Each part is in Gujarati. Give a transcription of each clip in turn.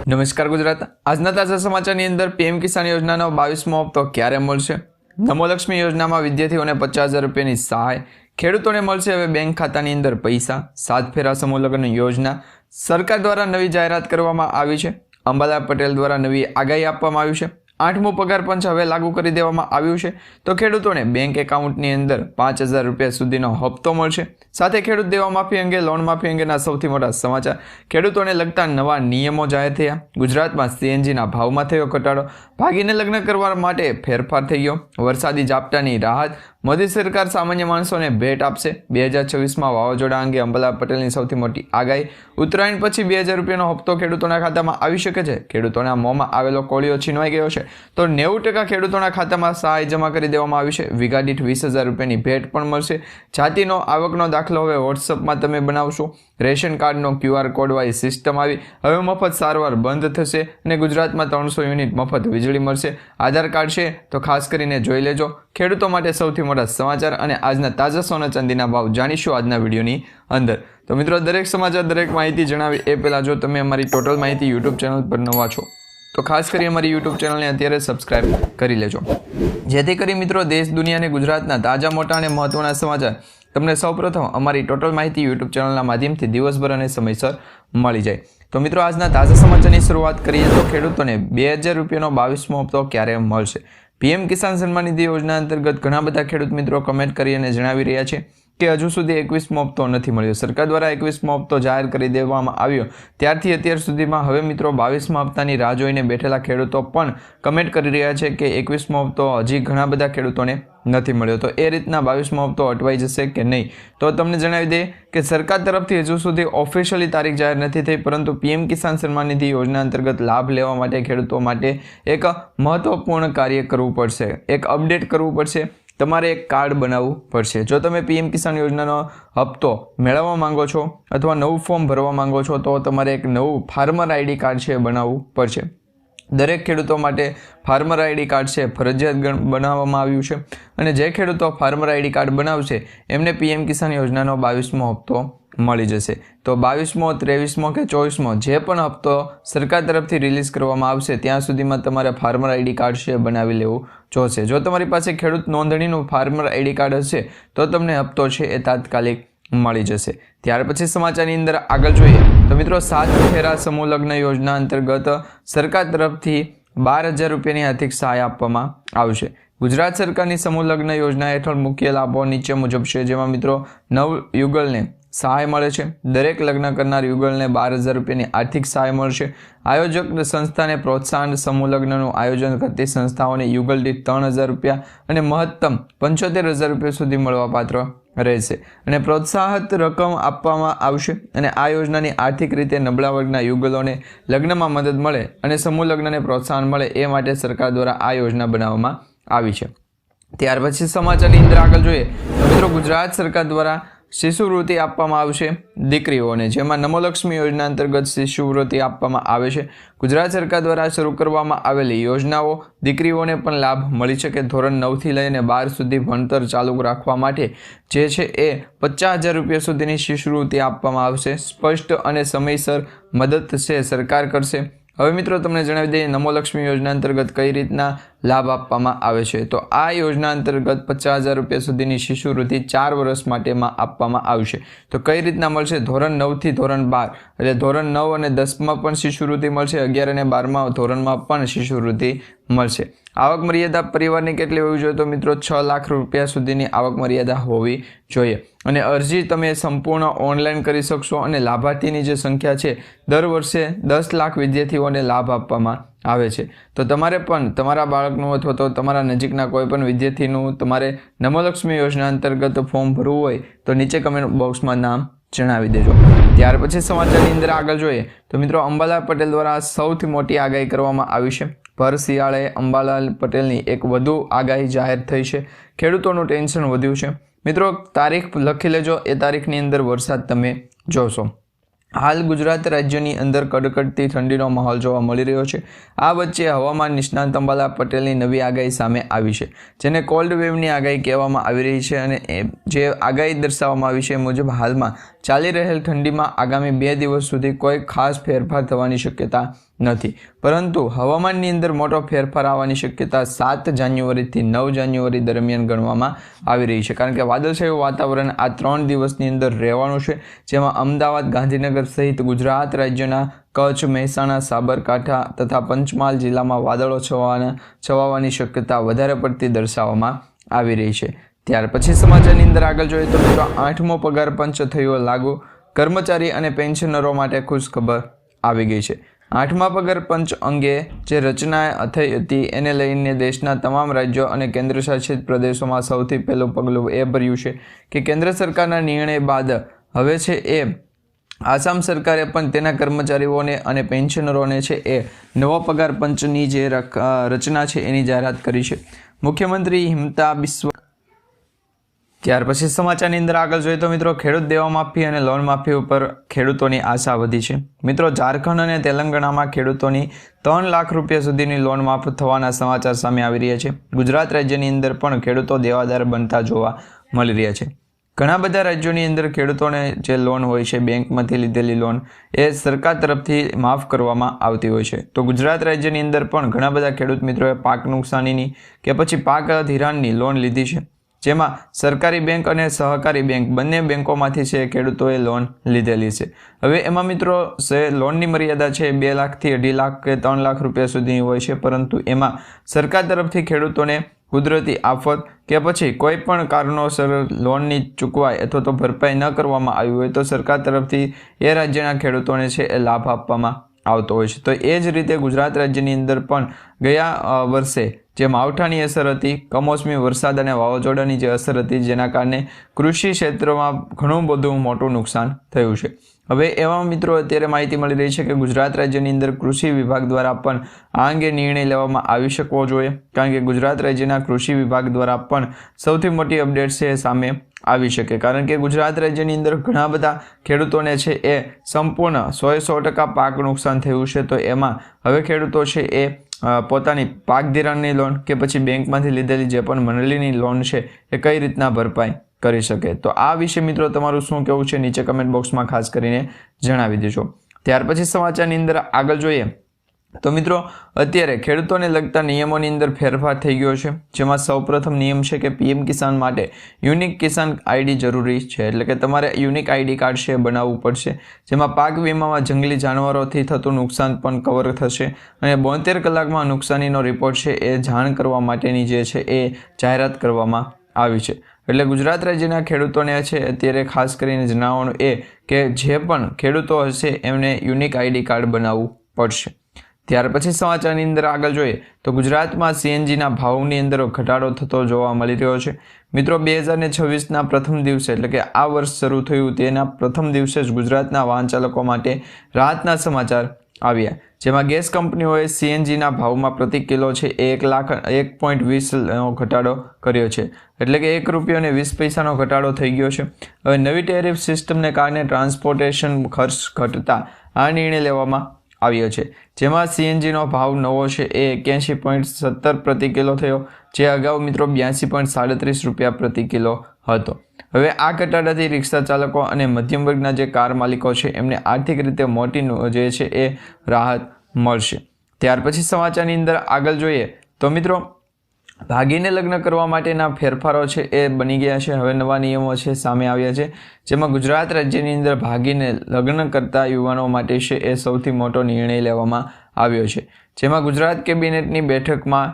નમસ્કાર ગુજરાત. આજના તાજા સમાચારની અંદર પીએમ કિસાન યોજનાનો 22મો હપ્તો ક્યારે મળશે? નમોલક્ષ્મી યોજનામાં વિદ્યાર્થીઓને 50,000 રૂપિયાની સહાય, ખેડૂતોને મળશે હવે બેંક ખાતાની અંદર પૈસા, 7 ફેરા સમૂહ લગ્ન યોજના સરકાર દ્વારા નવી જાહેરાત કરવામાં આવી છે. અંબાલાલ પટેલ દ્વારા નવી આગાહી આપવામાં આવી છે. 8મો પગાર પંચ હવે લાગુ કરી દેવામાં આવ્યું છે. તો ખેડૂતોને બેંક એકાઉન્ટની અંદર 5,000 રૂપિયા સુધીનો હપ્તો મળશે. સાથે ખેડૂત દેવા માફી અંગે, લોન માફી અંગેના સૌથી મોટા સમાચાર, ખેડૂતોને લગતા નવા નિયમો જાહેર થયા. ગુજરાતમાં સીએનજીના ભાવમાં થયો ઘટાડો, ભાગીને લગ્ન કરવા માટે ફેરફાર થઈ ગયો. વરસાદી ઝાપટાની રાહત, મોદી સરકાર સામાન્ય માણસોને ભેટ આપશે. 2026માં વાવાઝોડા અંગે અંબાલાલ પટેલની સૌથી મોટી આગાહી. ઉત્તરાયણ પછી 2,000 રૂપિયાનો હપ્તો ખેડૂતોના ખાતામાં આવી શકે છે. ખેડૂતોના મોંમાં આવેલો કોળિયો છીનવાઈ ગયો છે, તો 90% ખેડૂતોના ખાતામાં સહાય જમા કરી દેવામાં આવી છે. વીઘા દીઠ 20,000 રૂપિયાની ભેટ પણ મળશે. જાતિનો આવકનો દાખલો હવે વોટ્સઅપમાં તમે બનાવશો. રેશન કાર્ડનો QR કોડ વાળી સિસ્ટમ આવી. હવે મફત સારવાર બંધ થશે અને ગુજરાતમાં 300 યુનિટ મફત વીજળી મળશે. આધાર કાર્ડ છે તો ખાસ કરીને જોઈ લેજો. ખેડૂતો માટે સૌથી મોટા સમાચાર અને આજના તાજા સોના ચાંદીના ભાવ જાણીશું આજના વિડીયોની અંદર. તો મિત્રો, દરેક સમાચાર, દરેક માહિતી જણાવી એ પહેલાં જો તમે અમારી ટોટલ માહિતી YouTube ચેનલ પર નવા છો તો ખાસ કરી અમારી YouTube ચેનલને અત્યારે સબસ્ક્રાઇબ કરી લેજો, જેથી કરી મિત્રો દેશ, દુનિયા અને ગુજરાતના તાજા, મોટા અને મહત્વના સમાચાર તમને સૌપ્રથમ અમારી ટોટલ માહિતી YouTube ચેનલના માધ્યમથી દિવસભર અને સમયસર મળી જાય. તો મિત્રો, આજના તાજા સમાચારની શરૂઆત કરીએ તો ખેડૂતોને 2,000 રૂપિયાનો 22મો હપ્તો ક્યારે મળશે? પીએમ કિસાન સન્માન નિધિ યોજના અંતર્ગત ઘણા બધા ખેડૂત મિત્રો કમેન્ટ કરી અને જણાવી રહ્યા છે કે હજુ સુધી 21મો હપ્તો નથી મળ્યો. સરકાર દ્વારા 21મો હપ્તો જાહેર કરી દેવામાં આવ્યો ત્યારથી અત્યાર સુધીમાં હવે મિત્રો 22મા હપ્તાની રાહ જોઈને બેઠેલા ખેડૂતો પણ કમેન્ટ કરી રહ્યા છે કે 21મો હપ્તો હજી ઘણા બધા ખેડૂતોને નથી મળ્યો. તો એ રીતના 22મો હપ્તો અટવાઈ જશે કે નહીં? તો તમને જણાવી દઈએ કે સરકાર તરફથી હજુ સુધી ઓફિશિયલી તારીખ જાહેર નથી થઈ, પરંતુ પીએમ કિસાન સન્માન નિધિ યોજના અંતર્ગત લાભ લેવા માટે ખેડૂતો માટે એક મહત્વપૂર્ણ કાર્ય કરવું પડશે, એક અપડેટ કરવું પડશે. તમારે એક કાર્ડ બનાવવું પડશે. જો તમે પીએમ કિસાન યોજનાનો હપ્તો મેળવવા માંગો છો અથવા નવું ફોર્મ ભરવા માંગો છો તો તમારે એક નવું ફાર્મર આઈડી કાર્ડ છે બનાવવું પડશે. દરેક ખેડૂતો માટે ફાર્મર આઈડી કાર્ડ છે ફરજિયાત બનાવવામાં આવ્યું છે અને જે ખેડૂતો ફાર્મર આઈડી કાર્ડ બનાવશે એમને પીએમ કિસાન યોજનાનો 22મો હપ્તો મળી જશે. તો 22મો, 23મો કે 24મો જે પણ હપ્તો સરકાર તરફથી રિલીઝ કરવામાં આવશે ત્યાં સુધીમાં તમારે ફાર્મર આઈડી કાર્ડ છે બનાવી લેવું જોશે. જો તમારી પાસે ખેડૂત નોંધણીનું ફાર્મર આઈડી કાર્ડ હશે તો તમને હપ્તો છે એ તાત્કાલિક મળી જશે. ત્યાર પછી સમાચારની અંદર આગળ જોઈએ તો મિત્રો, 7 ફેરા સમૂહ લગ્ન યોજના અંતર્ગત સરકાર તરફથી 12,000 રૂપિયાની આર્થિક સહાય આપવામાં આવશે. ગુજરાત સરકારની સમૂહ લગ્ન યોજના હેઠળ મુખ્ય લાભો નીચે મુજબ છે, જેમાં મિત્રો નવ યુગલને સહાય મળે છે. દરેક લગ્ન કરનાર યુગલને 12,000 રૂપિયાની આર્થિક સહાય મળશે. આયોજક સંસ્થાને પ્રોત્સાહન, સમૂહ લગ્નનું આયોજન કરતી સંસ્થાઓને યુગલ દીઠ 3,000 રૂપિયા અને મહત્તમ 75,000 રૂપિયા સુધી મળવાપાત્ર રહેશે અને પ્રોત્સાહક રકમ આપવામાં આવશે. અને આ યોજનાની આર્થિક રીતે નબળા વર્ગના યુગલોને લગ્નમાં મદદ મળે અને સમૂહ લગ્નને પ્રોત્સાહન મળે એ માટે સરકાર દ્વારા આ યોજના બનાવવામાં આવી છે. ત્યાર પછી સમાચારની અંદર આગળ જોઈએ તો મિત્રો, ગુજરાત સરકાર દ્વારા શિશુવૃત્તિ આપવામાં આવશે દીકરીઓને, જેમાં નમોલક્ષ્મી યોજના અંતર્ગત શિશુવૃત્તિ આપવામાં આવે છે. ગુજરાત સરકાર દ્વારા શરૂ કરવામાં આવેલી યોજનાઓ દીકરીઓને પણ લાભ મળી શકે. ધોરણ 9થી લઈને 12 સુધી ભણતર ચાલુ રાખવા માટે જે છે એ 50,000 રૂપિયા સુધીની શિશુવૃત્તિ આપવામાં આવશે. સ્પષ્ટ અને સમયસર મદદ છે સરકાર કરશે. હવે મિત્રો, તમને જણાવી દઈએ નમોલક્ષ્મી યોજના અંતર્ગત કઈ રીતના લાભ આપવામાં આવે છે. તો આ યોજના અંતર્ગત 50,000 રૂપિયા સુધીની શિશુવૃત્તિ 4 વર્ષ માટેમાં આપવામાં આવશે. તો કઈ રીતના મળશે? ધોરણ 9થી ધોરણ 12 એટલે ધોરણ 9 અને 10માં પણ શિશુવૃત્તિ મળશે, 11 અને 12મા ધોરણમાં પણ શિશુવૃત્તિ મળશે. આવક મર્યાદા પરિવારની કેટલી હોવી જોઈએ? તો મિત્રો 6 લાખ રૂપિયા સુધીની આવક મર્યાદા હોવી જોઈએ અને અરજી તમે સંપૂર્ણ ઓનલાઈન કરી શકશો. અને લાભાર્થીની જે સંખ્યા છે, દર વર્ષે 10 લાખ વિદ્યાર્થીઓને લાભ આપવામાં આવે છે. તો તમારે પણ તમારા બાળકનું અથવા તો તમારા નજીકના કોઈ પણ વિદ્યાર્થીનું તમારે નમોલક્ષ્મી યોજના અંતર્ગત ફોર્મ ભરવું હોય તો નીચે કમેન્ટ બોક્સમાં નામ જણાવી દેજો. ત્યાર પછી સમાચારની અંદર આગળ જોઈએ તો મિત્રો, અંબાલાલ પટેલ દ્વારા સૌથી મોટી આગાહી કરવામાં આવી છે. ભર શિયાળે અંબાલાલ પટેલની એક વધુ આગાહી જાહેર થઈ છે. ખેડૂતોનું ટેન્શન વધ્યું છે. મિત્રો, તારીખ લખી લેજો, એ તારીખની અંદર વરસાદ તમે જોશો. હાલ ગુજરાત રાજ્યની અંદર કડકડતી ઠંડીનો માહોલ જોવા મળી રહ્યો છે. આ વચ્ચે હવામાન નિષ્ણાંત અંબાલાલ પટેલની નવી આગાહી સામે આવી છે, જેને કોલ્ડ વેવની આગાહી કહેવામાં આવી રહી છે. અને જે આગાહી દર્શાવવામાં આવી છે મુજબ હાલમાં ચાલી રહેલ ઠંડીમાં આગામી 2 દિવસ સુધી કોઈ ખાસ ફેરફાર થવાની શક્યતા નથી, પરંતુ હવામાનની અંદર મોટો ફેરફાર આવવાની શક્યતા 7 જાન્યુઆરીથી 9 જાન્યુઆરી દરમિયાન ગણવામાં આવી રહી છે, કારણ કે વાદળછાયું વાતાવરણ આ 3 દિવસની અંદર રહેવાનું છે, જેમાં અમદાવાદ, ગાંધીનગર સહિત ગુજરાત રાજ્યના કચ્છ, મહેસાણા, સાબરકાંઠા તથા પંચમહાલ જિલ્લામાં વાદળો છવાવાની શક્યતા વધારે પડતી દર્શાવવામાં આવી રહી છે. ત્યાર પછી સમાચારની અંદર આગળ જોઈએ તો મિત્રો 8મો પગાર પંચ થયો લાગુ. કર્મચારી અને પેન્શનરો માટે ખુશખબર આવી ગઈ છે. 8મા પગાર પંચ અંગે જે રચના થઈ હતી એને લઈને દેશના તમામ રાજ્યો અને કેન્દ્રશાસિત પ્રદેશોમાં સૌથી પહેલું પગલું એ ભર્યું છે કે કેન્દ્ર સરકારના નિર્ણય બાદ હવે છે એ આસામ સરકારે પણ તેના કર્મચારીઓને અને પેન્શનરોને છે એ નવો પગાર પંચની જે રચના છે એની જાહેરાત કરી છે. મુખ્યમંત્રી હિમંતા બિસ્વા. ત્યાર પછી સમાચારની અંદર આગળ જોઈએ તો મિત્રો ખેડૂત દેવા માફી અને લોન માફી ઉપર ખેડૂતોની આશા વધી છે. મિત્રો ઝારખંડ અને તેલંગાણામાં ખેડૂતોની 3 લાખ રૂપિયા સુધીની લોન માફ થવાના સમાચાર સામે આવી રહ્યા છે. ગુજરાત રાજ્યની અંદર પણ ખેડૂતો દેવાદાર બનતા જોવા મળી રહ્યા છે. ઘણા બધા રાજ્યોની અંદર ખેડૂતોને જે લોન હોય છે, બેંકમાંથી લીધેલી લોન એ સરકાર તરફથી માફ કરવામાં આવતી હોય છે. તો ગુજરાત રાજ્યની અંદર પણ ઘણા બધા ખેડૂત મિત્રોએ પાક નુકસાનીની કે પછી પાક ધિરાણની લોન લીધી છે, જેમાં સરકારી બેંક અને સહકારી બેંક બંને બેંકોમાંથી છે ખેડૂતોએ લોન લીધેલી છે. હવે એમાં મિત્રો લોનની મર્યાદા છે 2 લાખથી 2.5 લાખ કે 3 લાખ રૂપિયા સુધીની હોય છે, પરંતુ એમાં સરકાર તરફથી ખેડૂતોને કુદરતી આફત કે પછી કોઈ પણ કારણોસર લોનની ચૂકવાય અથવા તો ભરપાઈ ન કરવામાં આવી હોય તો સરકાર તરફથી એ રાજ્યના ખેડૂતોને છે એ લાભ આપવામાં આવતો હોય છે. તો એ જ રીતે ગુજરાત રાજ્યની અંદર પણ ગયા વર્ષે જે માવઠાની અસર હતી, કમોસમી વરસાદ અને વાવાઝોડાની જે અસર હતી, જેના કારણે કૃષિ ક્ષેત્રમાં ઘણું બધું મોટું નુકસાન થયું છે. હવે એવા મિત્રો અત્યારે માહિતી મળી રહી છે કે ગુજરાત રાજ્યની અંદર કૃષિ વિભાગ દ્વારા પણ આ અંગે નિર્ણય લેવામાં આવી શકવો જોઈએ, કારણ કે ગુજરાત રાજ્યના કૃષિ વિભાગ દ્વારા પણ સૌથી મોટી અપડેટ છે સામે આવી શકે, કારણ કે ગુજરાત રાજ્યની અંદર ઘણા બધા ખેડૂતોને છે એ સંપૂર્ણ 100% પાક નુકસાન થયું છે. તો એમાં હવે ખેડૂતો છે એ પોતાની પાક ધિરાણની લોન કે પછી બેંકમાંથી લીધેલી જે પણ મંડળીની લોન છે એ કઈ રીતના ભરપાઈ કરી શકે. તો આ વિશે મિત્રો તમારું શું કહેવું છે નીચે કમેન્ટ બોક્સમાં ખાસ કરીને જણાવી દેજો. ત્યાર પછી સમાચારની અંદર આગળ જોઈએ તો મિત્રો અત્યારે ખેડૂતોને લગતા નિયમોની અંદર ફેરફાર થઈ ગયો છે, જેમાં સૌપ્રથમ નિયમ છે કે પીએમ કિસાન માટે યુનિક કિસાન આઈડી જરૂરી છે, એટલે કે તમારે યુનિક આઈડી કાર્ડ છે બનાવવું પડશે, જેમાં પાક વીમામાં જંગલી જાનવરોથી થતું નુકસાન પણ કવર થશે અને 72 કલાકમાં નુકસાનીનો રિપોર્ટ છે એ જાણ કરવા માટેની જે છે એ જાહેરાત કરવામાં આવી છે. એટલે ગુજરાત રાજ્યના ખેડૂતોને છે અત્યારે ખાસ કરીને જણાવવાનું એ કે જે પણ ખેડૂતો હશે એમને યુનિક આઈડી કાર્ડ બનાવવું પડશે. ત્યાર પછી સમાચારની અંદર આગળ જોઈએ તો ગુજરાતમાં સીએનજીના ભાવની અંદર ઘટાડો થતો જોવા મળી રહ્યો છે. મિત્રો 2026ના પ્રથમ દિવસે એટલે કે આ વર્ષ શરૂ થયું તેના પ્રથમ દિવસે જ ગુજરાતના વાહન ચાલકો માટે રાહતના સમાચાર આવ્યા, જેમાં ગેસ કંપનીઓએ સીએનજીના ભાવમાં પ્રતિ કિલો છે 1.20 ઘટાડો કર્યો છે, એટલે કે ₹1.20નો ઘટાડો થઈ ગયો છે. હવે નવી ટેરિફ સિસ્ટમને કારણે ટ્રાન્સપોર્ટેશન ખર્ચ ઘટતા આ નિર્ણય લેવામાં આવ્યો છે, જેમાં સીએનજીનો ભાવ નવો છે એ 81.17 પ્રતિ કિલો થયો, જે અગાઉ મિત્રો 82.37 રૂપિયા પ્રતિ કિલો હતો. હવે આ ઘટાડાથી રિક્ષા ચાલકો અને મધ્યમ વર્ગના જે કાર માલિકો છે એમને આર્થિક રીતે મોટી જે છે એ રાહત મળશે. ત્યાર પછી સમાચારની અંદર આગળ જોઈએ તો મિત્રો ભાગીને લગ્ન કરવા માટેના ફેરફારો છે એ બની ગયા છે. હવે નવા નિયમો છે સામે આવ્યા છે, જેમાં ગુજરાત રાજ્યની અંદર ભાગીને લગ્ન કરતા યુવાનો માટે છે એ સૌથી મોટો નિર્ણય લેવામાં આવ્યો છે, જેમાં ગુજરાત કેબિનેટની બેઠકમાં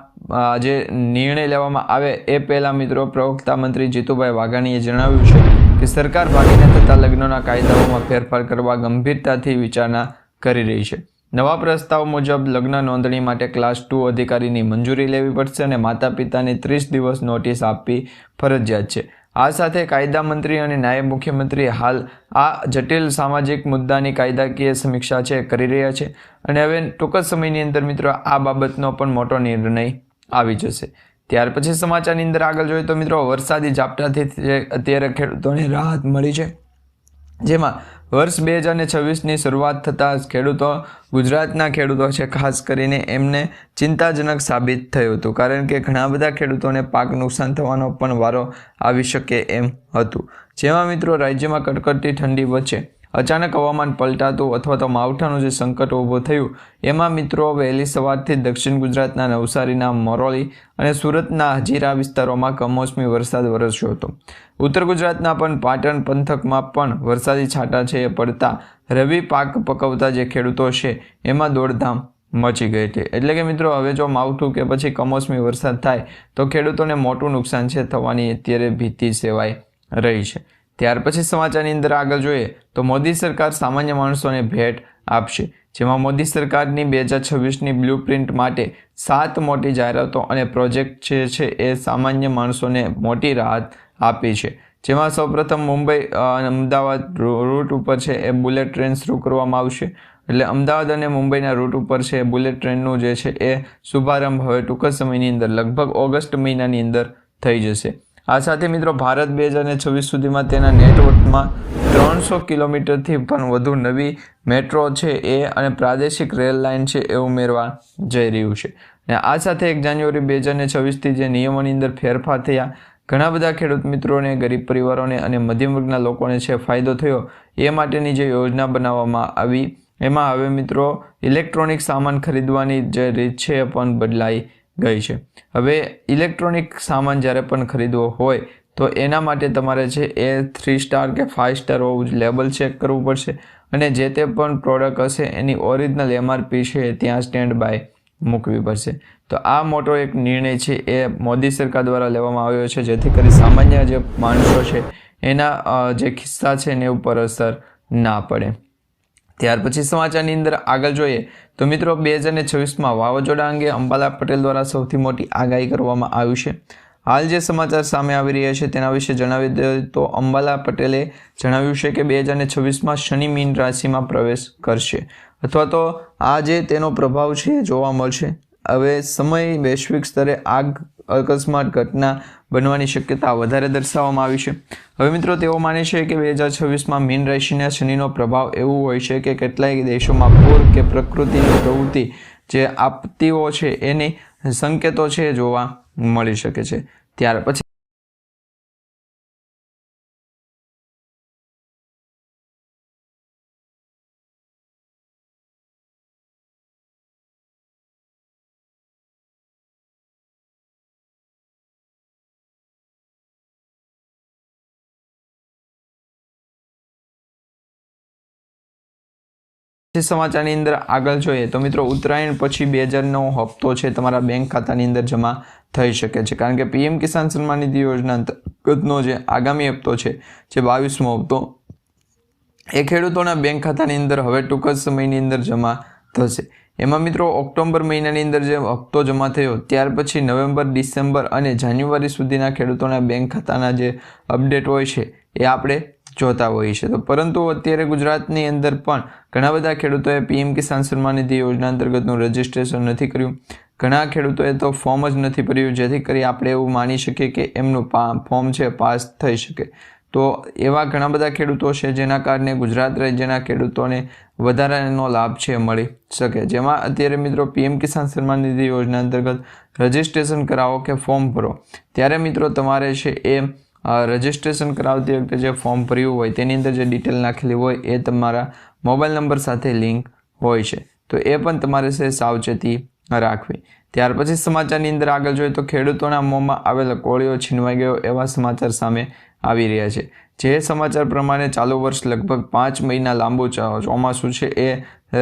જે નિર્ણય લેવામાં આવે એ પહેલાં મિત્રો પ્રવક્તા મંત્રી જીતુભાઈ વાઘાણીએ જણાવ્યું છે કે સરકાર ભાગીને થતા લગ્નોના કાયદાઓમાં ફેરફાર કરવા ગંભીરતાથી વિચારણા કરી રહી છે. નવા પ્રસ્તાવ મુજબ લગ્ન નોંધણી માટે ક્લાસ 2 અધિકારીની મંજૂરી લેવી પડશે અને માતા પિતાને 30 દિવસ નોટિસ આપવી ફરજિયાત છે. આ સાથે કાયદા મંત્રી અને નાયબ મુખ્યમંત્રી હાલ આ જટિલ સામાજિક મુદ્દાની કાયદાકીય સમીક્ષા છે કરી રહ્યા છે અને હવે ટૂંક જ સમયની અંદર મિત્રો આ બાબતનો પણ મોટો નિર્ણય આવી જશે. ત્યાર પછી સમાચારની અંદર આગળ જોઈએ તો મિત્રો વરસાદી ઝાપટાથી અત્યારે ખેડૂતોને રાહત મળી છે, જેમાં વર્ષ 2026ની શરૂઆત થતાં ખેડૂતો ગુજરાતના ખેડૂતો છે ખાસ કરીને એમને ચિંતાજનક સાબિત થયું હતું, કારણ કે ઘણા બધા ખેડૂતોને પાક નુકસાન થવાનો પણ વારો આવી શકે એમ હતું. જેમાં મિત્રો રાજ્યમાં કડકડતી ઠંડી વચ્ચે અચાનક હવામાન પલટાતું અથવા તો માવઠાનું જે સંકટ ઊભું થયું એમાં મિત્રો વહેલી સવારથી દક્ષિણ ગુજરાતના નવસારીના મોરોલી અને સુરતના હજીરા વિસ્તારોમાં કમોસમી વરસાદ વરસ્યો હતો. ઉત્તર ગુજરાતના પણ પાટણ પંથકમાં પણ વરસાદી છાંટા છે એ પડતા રવિ પાક પકવતા જે ખેડૂતો છે એમાં દોડધામ મચી ગઈ હતી. એટલે કે મિત્રો હવે જો માવઠું કે પછી કમોસમી વરસાદ થાય તો ખેડૂતોને મોટું નુકસાન છે થવાની અત્યારે ભીતિ સેવાઈ રહી છે. ત્યાર પછી સમાચારની અંદર આગળ જોઈએ તો મોદી સરકાર સામાન્ય માણસોને ભેટ આપશે, જેમાં મોદી સરકારની 2026ની બ્લુપ્રિન્ટ માટે 7 મોટી જાહેરાતો અને પ્રોજેક્ટ છે એ સામાન્ય માણસોને મોટી રાહત આપી છે. જેમાં સૌપ્રથમ મુંબઈ અને અમદાવાદ રૂટ ઉપર છે એ બુલેટ ટ્રેન શરૂ કરવામાં આવશે. એટલે અમદાવાદ અને મુંબઈના રૂટ ઉપર છે બુલેટ ટ્રેનનું જે છે એ શુભારંભ હવે ટૂંક જ સમયની અંદર લગભગ ઓગસ્ટ મહિનાની અંદર થઈ જશે. આ સાથે મિત્રો ભારત 2026 સુધીમાં તેના નેટવર્કમાં 300 કિલોમીટરથી પણ વધુ નવી મેટ્રો છે એ અને પ્રાદેશિક રેલ લાઇન છે એ ઉમેરવા જઈ રહ્યું છે. અને આ સાથે 1 જાન્યુઆરી 2026થી જે નિયમોની અંદર ફેરફાર થયા, ઘણા બધા ખેડૂત મિત્રોને, ગરીબ પરિવારોને અને મધ્યમ વર્ગના લોકોને છે ફાયદો થયો. એ માટેની જે યોજના બનાવવામાં આવી એમાં હવે મિત્રો ઇલેક્ટ્રોનિક સામાન ખરીદવાની જે રીત છે એ પણ બદલાઈ ગઈ છે. હવે ઇલેક્ટ્રોનિક સામાન જ્યારે પણ ખરીદવો હોય તો એના માટે તમારે છે એ 3 સ્ટાર કે 5 સ્ટાર હોવું લેબલ ચેક કરવું પડશે અને જે તે પણ પ્રોડક્ટ હશે એની ઓરિજિનલ MRP છે ત્યાં સ્ટેન્ડ બાય મૂકવી પડશે. તો આ મોટો એક નિર્ણય છે એ મોદી સરકાર દ્વારા લેવામાં આવ્યો છે, જેથી કરી સામાન્ય જે માણસો છે એના જે ખિસ્સા છે એના ઉપર અસર ના પડે. ત્યાર પછી સમાચારની અંદર આગળ જોઈએ તો મિત્રો 2026માં વાવાઝોડા અંગે અંબાલા પટેલ દ્વારા સૌથી મોટી આગાહી કરવામાં આવી છે. હાલ જે સમાચાર સામે આવી રહ્યા છે તેના વિશે જણાવી દઈએ તો અંબાલા પટેલે જણાવ્યું છે કે 2026માં શનિ મીન રાશિમાં પ્રવેશ કરશે અથવા તો આ જે તેનો પ્રભાવ છે જોવા મળશે. હવે સમય વૈશ્વિક સ્તરે આગ અકસ્માત ઘટના બનવાની શક્યતા વધારે દર્શાવવામાં આવી છે. હવે મિત્રો તેઓ માને છે કે 2026માં મીન રાશિના શનિનો પ્રભાવ એવું હોય છે કે કેટલાય દેશોમાં પૂર કે પ્રકૃતિની પ્રવૃત્તિ જે આપત્તિઓ છે એની સંકેતો છે જોવા મળી શકે છે. ત્યાર પછી સમાચારની અંદર આગળ જોઈએ તો મિત્રો ઉત્તરાયણ પછી 2009 હપ્તો છે તમારા બેંક ખાતાની અંદર જમા થઈ શકે છે, કારણ કે PM કિસાન સન્માન નિધિ યોજના અંતર્ગતનો જે આગામી હપ્તો છે જે 22મો હપ્તો એ ખેડૂતોના બેંક ખાતાની અંદર હવે ટૂંક જ સમયની અંદર જમા થશે. એમાં મિત્રો ઓક્ટોબર મહિનાની અંદર જે હપ્તો જમા થયો ત્યાર પછી નવેમ્બર, ડિસેમ્બર અને જાન્યુઆરી સુધીના ખેડૂતોના બેંક ખાતાના જે અપડેટ હોય છે એ આપણે જોતા હોઈએ છીએ. તો પરંતુ અત્યારે ગુજરાતની અંદર પણ ઘણા બધા ખેડૂતોએ PM કિસાન સન્માન નિધિ યોજના અંતર્ગતનું રજિસ્ટ્રેશન નથી કર્યું. ઘણા ખેડૂતોએ તો ફોર્મ જ નથી ભર્યું, જેથી કરી આપણે એવું માની શકીએ કે એમનું ફોર્મ છે પાસ થઈ શકે. તો એવા ઘણા બધા ખેડૂતો છે જેના કારણે ગુજરાત રાજ્યના ખેડૂતોને વધારાનો લાભ છે મળી શકે. જેમાં અત્યારે મિત્રો PM કિસાન સન્માન નિધિ યોજના અંતર્ગત રજિસ્ટ્રેશન કરાવો કે ફોર્મ ભરો ત્યારે મિત્રો તમારે છે એ રજિસ્ટ્રેશન કરાવતી વખતે જે ફોર્મ ભર્યું હોય તેની અંદર જે ડિટેલ નાખેલી હોય એ તમારા મોબાઈલ નંબર સાથે લિંક હોય છે, તો એ પણ તમારે છે સાવચેતી રાખવી. ત્યાર પછી સમાચારની અંદર આગળ જોઈએ તો ખેડૂતોના મોંમાં આવેલા કોળિયો છીનવાઈ ગયો એવા સમાચાર સામે આવી રહ્યા છે. જે સમાચાર પ્રમાણે ચાલુ વર્ષ લગભગ 5 મહિના લાંબુ ચોમાસું છે એ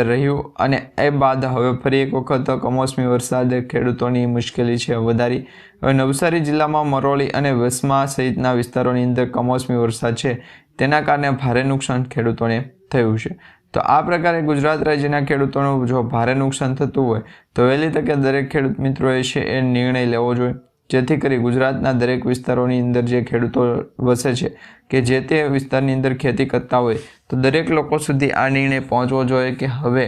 રહ્યું અને એ બાદ હવે ફરી એક વખત કમોસમી વરસાદે ખેડૂતોની મુશ્કેલી છે વધારી. હવે નવસારી જિલ્લામાં મરોલી અને વસમા સહિતના વિસ્તારોની અંદર કમોસમી વરસાદ છે તેના કારણે ભારે નુકસાન ખેડૂતોને થયું છે. તો આ પ્રકારે ગુજરાત રાજ્યના ખેડૂતોનું જો ભારે નુકસાન થતું હોય તો વહેલી તકે દરેક ખેડૂત મિત્રોએ છે એ નિર્ણય લેવો જોઈએ, જેથી કરી ગુજરાતના દરેક વિસ્તારોની અંદર જે ખેડૂતો વસે છે કે જે તે વિસ્તારની અંદર ખેતી કરતા હોય તો દરેક લોકો સુધી આ નિર્ણય પહોંચવો જોઈએ કે હવે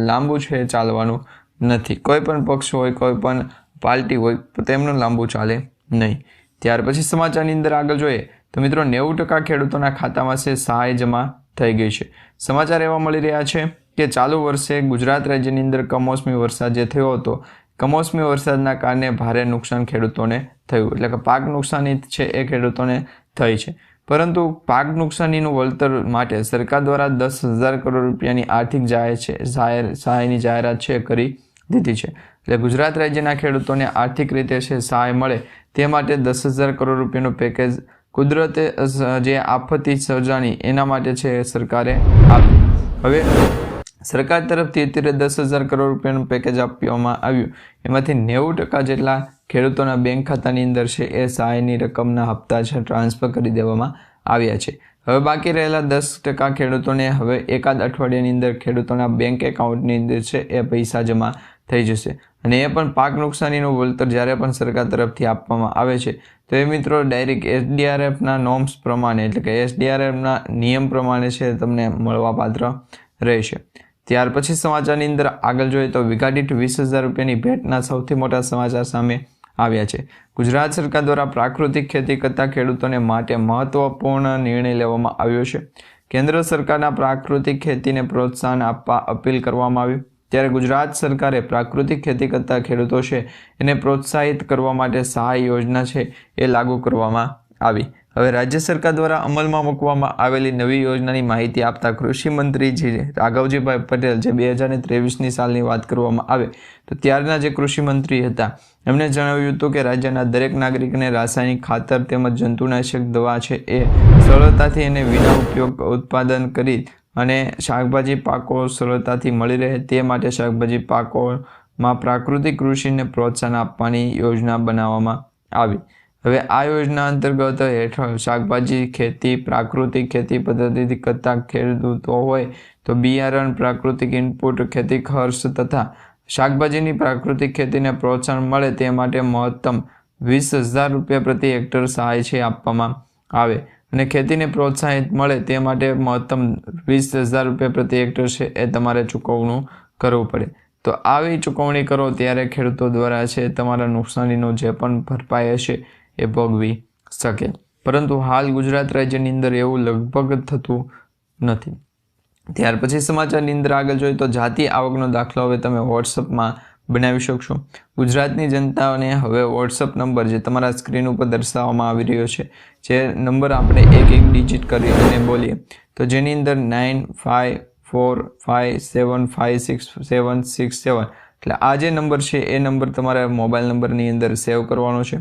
લાંબુ છે ચાલવાનું નથી. કોઈ પણ પક્ષ હોય, કોઈ પણ પાર્ટી હોય તો તેમનું લાંબુ ચાલે નહીં. ત્યાર પછી સમાચારની અંદર આગળ જોઈએ તો મિત્રો 90% ખેડૂતોના ખાતામાં છે સહાય જમા થઈ ગઈ છે. સમાચાર એવા મળી રહ્યા છે કે ચાલુ વર્ષે ગુજરાત રાજ્યની અંદર કમોસમી વરસાદ જે થયો હતો, કમોસમી વરસાદના કારણે ભારે નુકસાન ખેડૂતોને થયું, એટલે કે પાક નુકસાની છે એ ખેડૂતોને થઈ છે. પરંતુ પાક નુકસાનીનું વળતર માટે સરકાર દ્વારા 10,000 કરોડ રૂપિયાની આર્થિક સહાયની જાહેરાત છે કરી દીધી છે. એટલે ગુજરાત રાજ્યના ખેડૂતોને આર્થિક રીતે છે સહાય મળે તે માટે 10,000 કરોડ રૂપિયાનું પેકેજ કુદરતે જે આપત્તિ સર્જાણી એના માટે છે સરકારે આપ્યું. હવે સરકાર તરફથી અત્યારે 10,000 કરોડ રૂપિયાનું પેકેજ આપવામાં આવ્યું. એમાંથી 90% જેટલા ખેડૂતોના બેંક ખાતાની અંદર છે એ સહાયની રકમના હપ્તા છે ટ્રાન્સફર કરી દેવામાં આવ્યા છે. હવે બાકી રહેલા 10% ખેડૂતોને હવે એકાદ અઠવાડિયાની અંદર ખેડૂતોના બેંક એકાઉન્ટની અંદર છે એ પૈસા જમા થઈ જશે. અને એ પણ પાક નુકસાનીનું વળતર જ્યારે પણ સરકાર તરફથી આપવામાં આવે છે તો એ મિત્રો ડાયરેક્ટ SDRFના નોર્મ્સ પ્રમાણે એટલે કે SDRFના નિયમ પ્રમાણે છે તમને મળવાપાત્ર રહેશે. ત્યાર પછી સમાચારની અંદર આગળ જોઈએ તો વીઘા દીઠ 20,000 રૂપિયાની ભેટના સૌથી મોટા સમાચાર સામે આવ્યા છે. ગુજરાત સરકાર દ્વારા પ્રાકૃતિક ખેતી કરતા ખેડૂતોને માટે મહત્વપૂર્ણ નિર્ણય લેવામાં આવ્યો છે. કેન્દ્ર સરકારના પ્રાકૃતિક ખેતીને પ્રોત્સાહન આપવા અપીલ કરવામાં આવ્યું. ત્યારે ગુજરાત સરકારે પ્રાકૃતિક ખેતી કરતા ખેડૂતો છે એને પ્રોત્સાહિત કરવા માટે સહાય યોજના છે એ લાગુ કરવામાં આવી. હવે રાજ્ય સરકાર દ્વારા અમલમાં મૂકવામાં આવેલી નવી યોજનાની માહિતી આપતા કૃષિ મંત્રી જે રાઘવજીભાઈ પટેલ જે 2023ની સાલની વાત કરવામાં આવે તો ત્યારના જે કૃષિ મંત્રી હતા એમણે જણાવ્યું હતું કે રાજ્યના દરેક નાગરિકને રાસાયણિક ખાતર તેમજ જંતુનાશક દવા છે એ સરળતાથી અને વિના ઉપયોગ ઉત્પાદન કરી અને શાકભાજી પાકો સરળતાથી મળી રહે તે માટે શાકભાજી પાકોમાં પ્રાકૃતિક કૃષિને પ્રોત્સાહન આપવાની યોજના બનાવવામાં આવી. હવે આ યોજના અંતર્ગત હેઠળ શાકભાજી ખેતી પ્રાકૃતિક ખેતી પદ્ધતિથી કરતા ખેડૂતો હોય તો બિયારણ પ્રાકૃતિક ઇનપુટ ખેતી ખર્ચ તથા શાકભાજીની પ્રાકૃતિક ખેતીને પ્રોત્સાહન મળે તે માટે મહત્તમ 20,000 રૂપિયા પ્રતિ હેક્ટર સહાય છે આપવામાં આવે અને ખેતીને પ્રોત્સાહિત મળે તે માટે મહત્તમ 20,000 રૂપિયા પ્રતિ હેક્ટર છે એ તમારે ચૂકવણું કરવું પડે. તો આવી ચૂકવણી કરો ત્યારે ખેડૂતો દ્વારા છે તમારા નુકસાનીનો જે પણ ભરપાઈ હશે એ ભોગવી શકે. પરંતુ હાલ ગુજરાત રાજ્યની અંદર એવું લગભગ થતું નથી. ત્યાર પછી સમાચારની અંદર આગળ જોઈએ તો જાતિ આવકનો દાખલો હવે તમે વોટ્સઅપમાં બનાવી શકશો. ગુજરાતની જનતાને હવે વોટ્સઅપ નંબર જે તમારા સ્ક્રીન ઉપર દર્શાવવામાં આવી રહ્યો છે જે નંબર આપણે એક ડિજિટ કરી અને બોલીએ તો જેની અંદર 9545756767 એટલે આ જે નંબર છે એ નંબર તમારા મોબાઈલ નંબરની અંદર સેવ કરવાનો છે.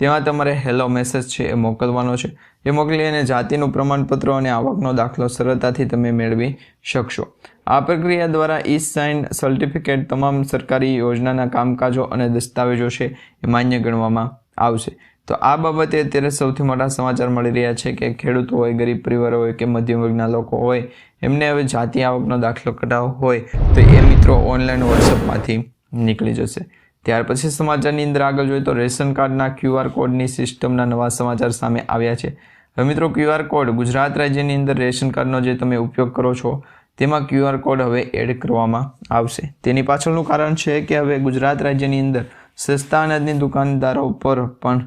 તેમાં તમારે હેલો મેસેજ છે એ મોકલવાનો છે. એ મોકલી અને જાતિનું પ્રમાણપત્ર અને આવકનો દાખલો સરળતાથી તમે મેળવી શકશો. આ પ્રક્રિયા દ્વારા E-સાઇન સર્ટિફિકેટ તમામ સરકારી યોજનાના કામકાજો અને દસ્તાવેજો છે એ માન્ય ગણવામાં આવશે. તો આ બાબતે અત્યારે સૌથી મોટા સમાચાર મળી રહ્યા છે કે ખેડૂતો હોય ગરીબ પરિવાર હોય કે મધ્યમ વર્ગના લોકો હોય એમને હવે જાતિ આવકનો દાખલો કઢાવવો હોય તો એ મિત્રો ઓનલાઈન વોટ્સઅપમાંથી નીકળી જશે. ત્યાર પછી સમાચારની અંદર આગળ જોઈએ તો રેશન કાર્ડના QR કોડની સિસ્ટમના નવા સમાચાર સામે આવ્યા છે. હવે મિત્રો QR કોડ ગુજરાત રાજ્યની અંદર રેશન કાર્ડનો જે તમે ઉપયોગ કરો છો તેમાં QR કોડ હવે એડ કરવામાં આવશે. તેની પાછળનું કારણ છે કે હવે ગુજરાત રાજ્યની અંદર સસ્તા અનાજની દુકાનદારો પર પણ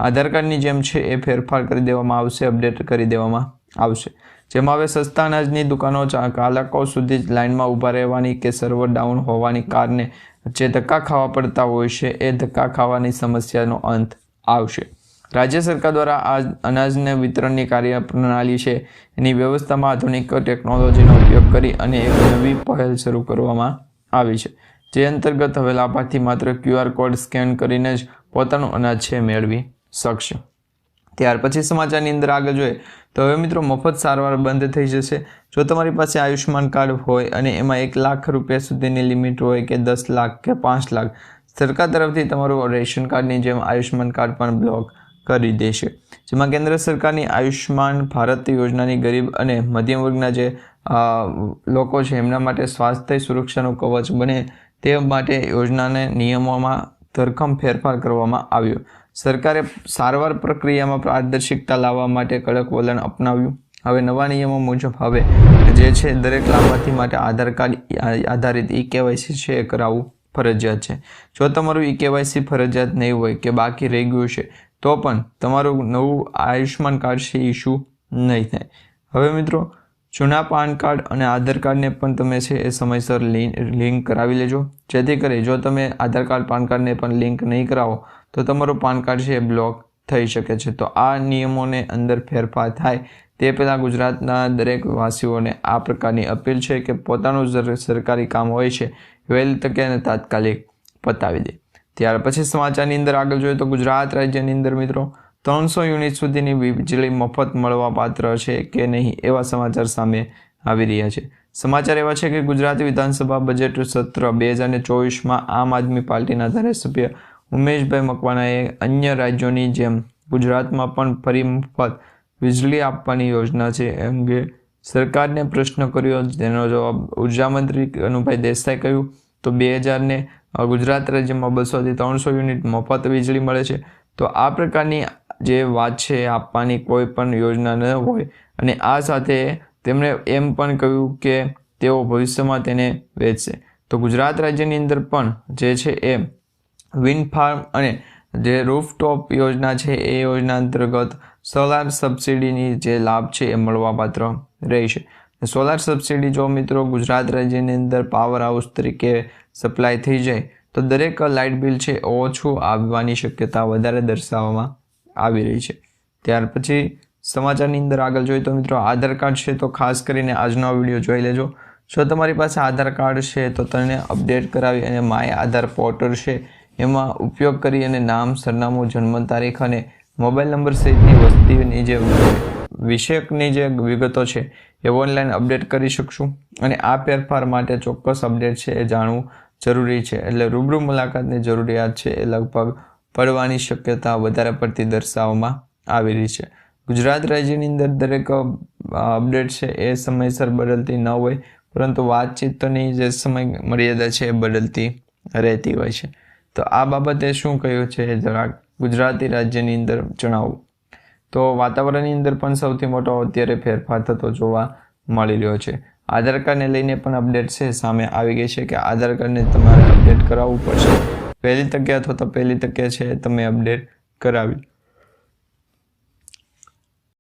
આધાર કાર્ડની જેમ છે એ ફેરફાર કરી દેવામાં આવશે, અપડેટ કરી દેવામાં આવશે. જેમાં હવે સસ્તા અનાજની દુકાનો કલાકો સુધી લાઇનમાં ઊભા રહેવાની કે સર્વર ડાઉન હોવાની કારણે જે ધક્કા ખાવા પડતા હોય છે એ ધક્કા ખાવાની સમસ્યાનો અંત આવશે. રાજ્ય સરકાર દ્વારા આ અનાજને વિતરણની કાર્યપ્રણાલી છે એની વ્યવસ્થામાં આધુનિક ટેકનોલોજીનો ઉપયોગ કરી અને એક નવી પહેલ શરૂ કરવામાં આવી છે જે અંતર્ગત હવે લાભાર્થી માત્ર QR કોડ સ્કેન કરીને જ પોતાનું અનાજ છે મેળવી શકશે. ત્યાર પછી સમાચારની અંદર આગળ જોઈએ તો હવે મિત્રો મફત સારવાર બંધ થઈ જશે. જો તમારી પાસે આયુષ્યમાન કાર્ડ હોય અને એમાં 1 લાખ રૂપિયા સુધીની લિમિટ હોય કે 10 લાખ કે 5 લાખ સરકાર તરફથી તમારું રેશન કાર્ડની જેમ આયુષ્યમાન કાર્ડ પણ બ્લોક કરી દેશે. જેમાં કેન્દ્ર સરકારની આયુષ્યમાન ભારત યોજનાની ગરીબ અને મધ્યમ વર્ગના જે લોકો છે એમના માટે સ્વાસ્થ્ય સુરક્ષાનું કવચ બને તે માટે યોજનાને નિયમોમાં ધરખમ ફેરફાર કરવામાં આવ્યો. સરકારે સારવાર પ્રક્રિયામાં પારદર્શિકતા લાવવા માટે કડક વલણ અપનાવ્યું. હવે નવા નિયમો મુજબ હવે જે છે દરેક લાભાર્થી માટે આધાર કાર્ડ આધારિત eKYC છે એ કરાવવું ફરજિયાત છે. જો તમારું eKYC ફરજિયાત નહીં હોય કે બાકી રહી ગયું છે તો પણ તમારું નવું આયુષ્યમાન કાર્ડ છે ઇસ્યુ નહીં થાય. હવે મિત્રો જૂના પાન કાર્ડ અને આધાર કાર્ડને પણ તમે છે એ સમયસર લિંક કરાવી લેજો, જેથી કરી જો તમે આધાર કાર્ડ પાન કાર્ડને પણ લિંક નહીં કરાવો તો તમારું પાન કાર્ડ છે એ બ્લોક થઈ શકે છે। તો આ નિયમોને અંદર ફેરફાર થાય તે પહેલાં ગુજરાતના દરેક વાસીઓને આ પ્રકારની અપીલ છે કે પોતાનું સરકારી કામ હોય છે વહેલી તકે અને તાત્કાલિક પતાવી દે। ત્યાર પછી સમાચારની અંદર આગળ જોઈએ તો ગુજરાત રાજ્યની અંદર મિત્રો 300 યુનિટ સુધીની વીજળી મફત મળવા પાત્ર છે કે નહીં એવા સમાચાર સામે આવી રહ્યા છે। સમાચાર એવા છે કે ગુજરાત વિધાનસભા બજેટ સત્ર 2024માં આમ આદમી પાર્ટીના ધારાસભ્ય ઉમેશભાઈ મકવાણાએ અન્ય રાજ્યોની જેમ ગુજરાતમાં પણ ફરી મફત વીજળી આપવાની યોજના છે એ અંગે સરકારને પ્રશ્ન કર્યો। તેનો જવાબ ઉર્જા મંત્રી કનુભાઈ દેસાઈએ કહ્યું તો 2000 ગુજરાત રાજ્યમાં 200 થી 300 યુનિટ મફત વીજળી મળે છે। તો આ પ્રકારની જે વાત છે આપવાની કોઈ પણ યોજના ન હોય અને આ સાથે તેમણે એમ પણ કહ્યું કે તેઓ ભવિષ્યમાં તેને વેચશે। તો ગુજરાત રાજ્યની અંદર પણ જે છે એ વિન્ડ ફાર્મ અને જે રૂફટોપ યોજના છે એ યોજના અંતર્ગત સોલાર સબસિડીની જે લાભ છે એ મળવાપાત્ર રહેશે। સોલાર સબસિડી જો મિત્રો ગુજરાત રાજ્યની અંદર પાવર હાઉસ તરીકે સપ્લાય થઈ જાય તો દરેક લાઇટ બિલ છે ઓછું આવવાની શક્યતા વધારે દર્શાવવામાં આવી રહી છે। ત્યાર પછી સમાચારની અંદર આગળ જોઈએ તો મિત્રો આધાર કાર્ડ છે તો ખાસ કરીને આજનો વિડીયો જોઈ લેજો। જો તમારી પાસે આધાર કાર્ડ છે તો તેને અપડેટ કરાવી અને માય આધાર પોર્ટલ છે એમાં ઉપયોગ કરી અને નામ, સરનામું, જન્મ તારીખ અને મોબાઈલ નંબર સહિતની વસ્તીની જે વિષયકની જે વિગતો છે એ ઓનલાઈન અપડેટ કરી શકશું અને આ ફેરફાર માટે ચોક્કસ અપડેટ છે એ જાણવું જરૂરી છે। એટલે રૂબરૂ મુલાકાતની જરૂરિયાત છે એ લગભગ પડવાની શક્યતા વધારે પડતી દર્શાવવામાં આવી રહી છે। ગુજરાત રાજ્યની અંદર દરેક અપડેટ છે એ સમયસર બદલતી ન હોય પરંતુ વાતચીતની જે સમય મર્યાદા છે એ બદલતી રહેતી હોય છે। તો આ બાબતે શું કહ્યું છે એ જરાક ગુજરાતી રાજ્યની અંદર જણાવું તો વાતાવરણની અંદર પણ સૌથી મોટો અત્યારે ફેરફાર થતો જોવા મળી રહ્યો છે। આધાર કાર્ડને લઈને પણ અપડેટ છે સામે આવી ગઈ છે કે આધાર કાર્ડને તમારે અપડેટ કરાવવું પડશે। પહેલી તકે અથવા તો પહેલી તકે છે તમે અપડેટ કરાવી।